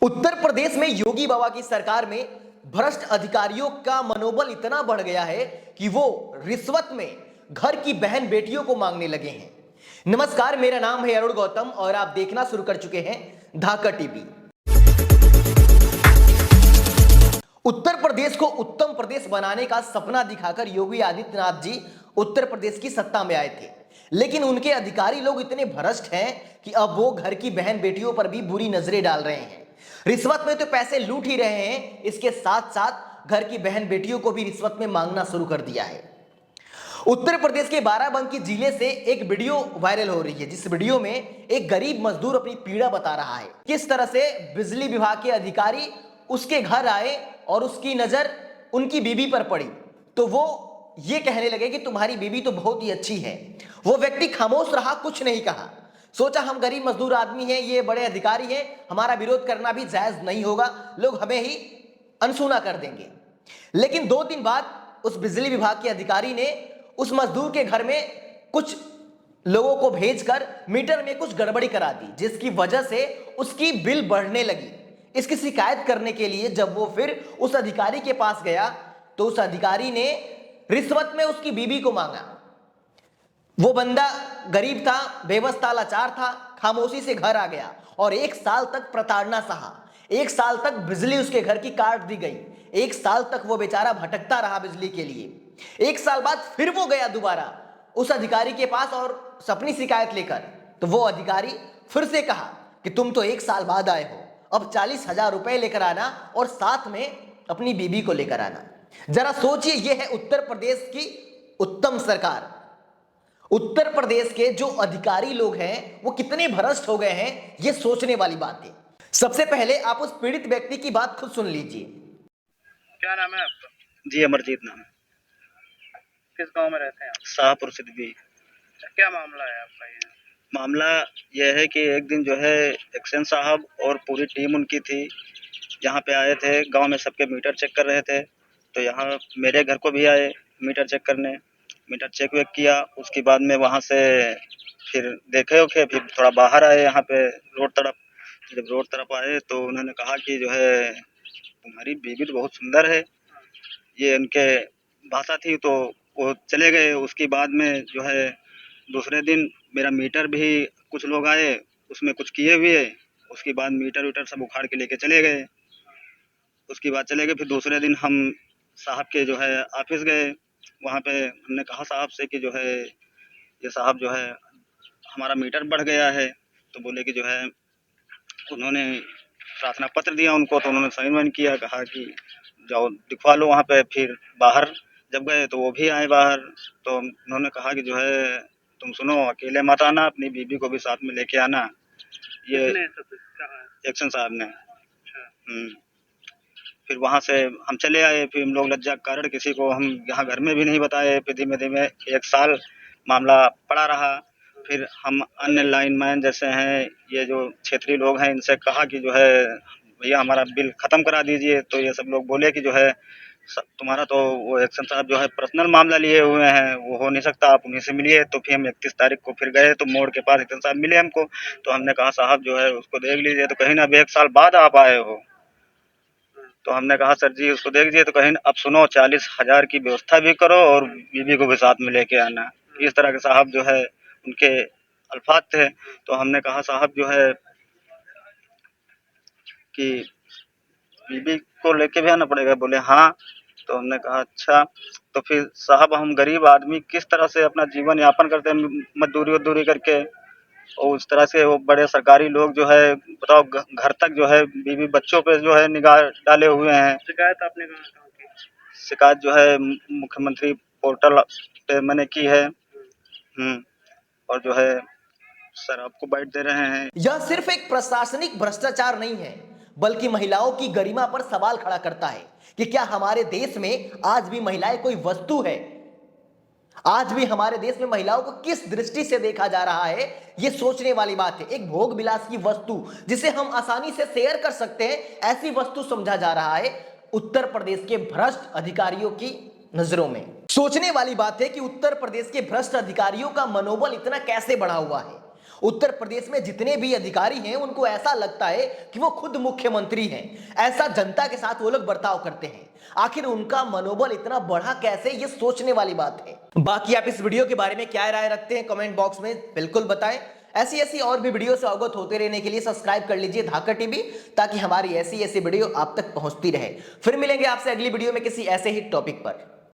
उत्तर प्रदेश में योगी बाबा की सरकार में भ्रष्ट अधिकारियों का मनोबल इतना बढ़ गया है कि वो रिश्वत में घर की बहन बेटियों को मांगने लगे हैं। नमस्कार, मेरा नाम है अरुण गौतम और आप देखना शुरू कर चुके हैं धाका टीवी। उत्तर प्रदेश को उत्तम प्रदेश बनाने का सपना दिखाकर योगी आदित्यनाथ जी उत्तर प्रदेश की सत्ता में आए थे, लेकिन उनके अधिकारी लोग इतने भ्रष्ट हैं कि अब वो घर की बहन बेटियों पर भी बुरी नजरें डाल रहे हैं। रिश्वत में तो पैसे लूट ही रहे हैं, इसके साथ साथ घर की बहन बेटियों को भी रिश्वत में मांगना शुरू कर दिया है। उत्तर प्रदेश के बाराबंकी जिले से एक वीडियो वायरल हो रही है, जिस वीडियो में एक गरीब मजदूर अपनी पीड़ा बता रहा है। किस तरह से बिजली विभाग के अधिकारी उसके घर आए और उसकी नजर उनकी बीबी पर पड़ी तो वो ये कहने लगे कि तुम्हारी बीबी तो बहुत ही अच्छी है। वो व्यक्ति खामोश रहा, कुछ नहीं कहा। सोचा हम गरीब मजदूर आदमी हैं, ये बड़े अधिकारी हैं, हमारा विरोध करना भी जायज नहीं होगा, लोग हमें ही अनसुना कर देंगे। लेकिन 2 दिन बाद उस बिजली विभाग के अधिकारी ने उस मजदूर के घर में कुछ लोगों को भेजकर मीटर में कुछ गड़बड़ी करा दी, जिसकी वजह से उसकी बिल बढ़ने लगी। इसकी शिकायत करने के लिए जब वो फिर उस अधिकारी के पास गया तो उस अधिकारी ने रिश्वत में उसकी बीबी को मांगा। वो बंदा गरीब था, बेबस था, लाचार था, खामोशी से घर आ गया और 1 साल तक प्रताड़ना सहा। 1 साल तक बिजली उसके घर की काट दी गई। 1 साल तक वो बेचारा भटकता रहा बिजली के लिए। 1 साल बाद फिर वो गया दोबारा उस अधिकारी के पास और अपनी शिकायत लेकर, तो वो अधिकारी फिर से कहा कि तुम तो 1 साल बाद आए हो, अब 40,000 रुपए लेकर आना और साथ में अपनी बीबी को लेकर आना। जरा सोचिए, ये है उत्तर प्रदेश की उत्तम सरकार। उत्तर प्रदेश के जो अधिकारी लोग हैं वो कितने भ्रष्ट हो गए हैं, ये सोचने वाली बात है। सबसे पहले आप उस पीड़ित व्यक्ति की बात खुद सुन लीजिए। क्या नाम है आपका? जी अमरजीत नाम है। किस गांव में रहते हैं आप? शाहपुर सिद्दीकी। क्या मामला है आपका ये? मामला यह है कि एक दिन जो है एक्शन साहब और पूरी टीम उनकी थी, यहाँ पे आए थे, गांव में सबके मीटर चेक कर रहे थे। तो यहाँ मेरे घर को भी आए मीटर चेक करने, मीटर चेक वेक किया। उसके बाद में वहाँ से फिर देखे ओखे, फिर थोड़ा बाहर आए यहाँ पे रोड तरफ। जब रोड तरफ आए तो उन्होंने कहा कि जो है तुम्हारी बीवी तो बहुत सुंदर है, ये उनके भाषा थी। तो वो चले गए। उसके बाद में जो है दूसरे दिन मेरा मीटर भी कुछ लोग आए, उसमें कुछ किए हुए। उसके बाद मीटर वीटर सब उखाड़ के लेके चले गए। उसके बाद चले गए। फिर दूसरे दिन हम साहब के जो है ऑफिस गए। वहाँ पे हमने कहा साहब से कि जो है ये साहब जो है हमारा मीटर बढ़ गया है। तो बोले कि जो है उन्होंने प्रार्थना पत्र दिया उनको, तो उन्होंने साइन वाइन किया, कहा कि जाओ दिखवा लो वहाँ पे। फिर बाहर जब गए तो वो भी आए बाहर, तो उन्होंने कहा कि जो है तुम सुनो, अकेले मत आना, अपनी बीबी को भी साथ में लेके आना। ये एक्शन साहब ने। फिर वहाँ से हम चले आए। फिर हम लोग लज्जा के कारण किसी को हम यहाँ घर में भी नहीं बताए। फिर धीमे धीमे 1 साल मामला पड़ा रहा। फिर हम अन्य लाइनमैन जैसे हैं, ये जो क्षेत्रीय लोग हैं, इनसे कहा कि जो है भैया हमारा बिल ख़त्म करा दीजिए। तो ये सब लोग बोले कि जो है तुम्हारा तो वो एक्शन साहब जो है पर्सनल मामला लिए हुए हैं, वो हो नहीं सकता, आप उन्हीं से मिलिए। तो फिर हम 31 तारीख को फिर गए तो मोड़ के पास एक्शन साहब मिले हमको। तो हमने कहा साहब जो है उसको देख लीजिए। तो कहीं ना, अब 1 साल बाद आप आए हो। तो हमने कहा सर जी उसको देख लीजिए। तो कहीं अब सुनो, 40,000 की व्यवस्था भी करो और बीबी को भी साथ में लेके आना। इस तरह के साहब जो है उनके अल्फाज थे। तो हमने कहा साहब जो है कि बीबी को लेके भी आना पड़ेगा। बोले हाँ। तो हमने कहा अच्छा। तो फिर साहब हम गरीब आदमी किस तरह से अपना जीवन यापन करते हैं, मजदूरी वजदूरी करके। और उस तरह से वो बड़े सरकारी लोग जो है बताओ घर तक जो है बीवी बच्चों पे जो है निगाह डाले हुए हैं। शिकायत आपने कहाँ की? शिकायत जो है मुख्यमंत्री पोर्टल पे मैंने की है। और जो है सर आपको बाइट दे रहे हैं। यह सिर्फ एक प्रशासनिक भ्रष्टाचार नहीं है, बल्कि महिलाओं की गरिमा पर सवाल खड़ा करता है कि क्या हमारे देश में आज भी महिलाएं कोई वस्तु है। आज भी हमारे देश में महिलाओं को किस दृष्टि से देखा जा रहा है, यह सोचने वाली बात है। एक भोग विलास की वस्तु जिसे हम आसानी से शेयर कर सकते हैं, ऐसी वस्तु समझा जा रहा है उत्तर प्रदेश के भ्रष्ट अधिकारियों की नजरों में। सोचने वाली बात है कि उत्तर प्रदेश के भ्रष्ट अधिकारियों का मनोबल इतना कैसे बढ़ा हुआ है। उत्तर प्रदेश में जितने भी अधिकारी हैं उनको ऐसा लगता है कि वो खुद मुख्यमंत्री हैं। ऐसा जनता के साथ वो लोग बर्ताव करते हैं। आखिर उनका मनोबल इतना बढ़ा कैसे, ये सोचने वाली बात है। बाकी आप इस वीडियो के बारे में क्या राय रखते हैं कमेंट बॉक्स में बिल्कुल बताएं। ऐसी ऐसी और भी वीडियो से अवगत होते रहने के लिए सब्सक्राइब कर लीजिए धाकर टीवी, ताकि हमारी ऐसी ऐसी वीडियो आप तक पहुंचती रहे। फिर मिलेंगे आपसे अगली वीडियो में किसी ऐसे ही टॉपिक पर।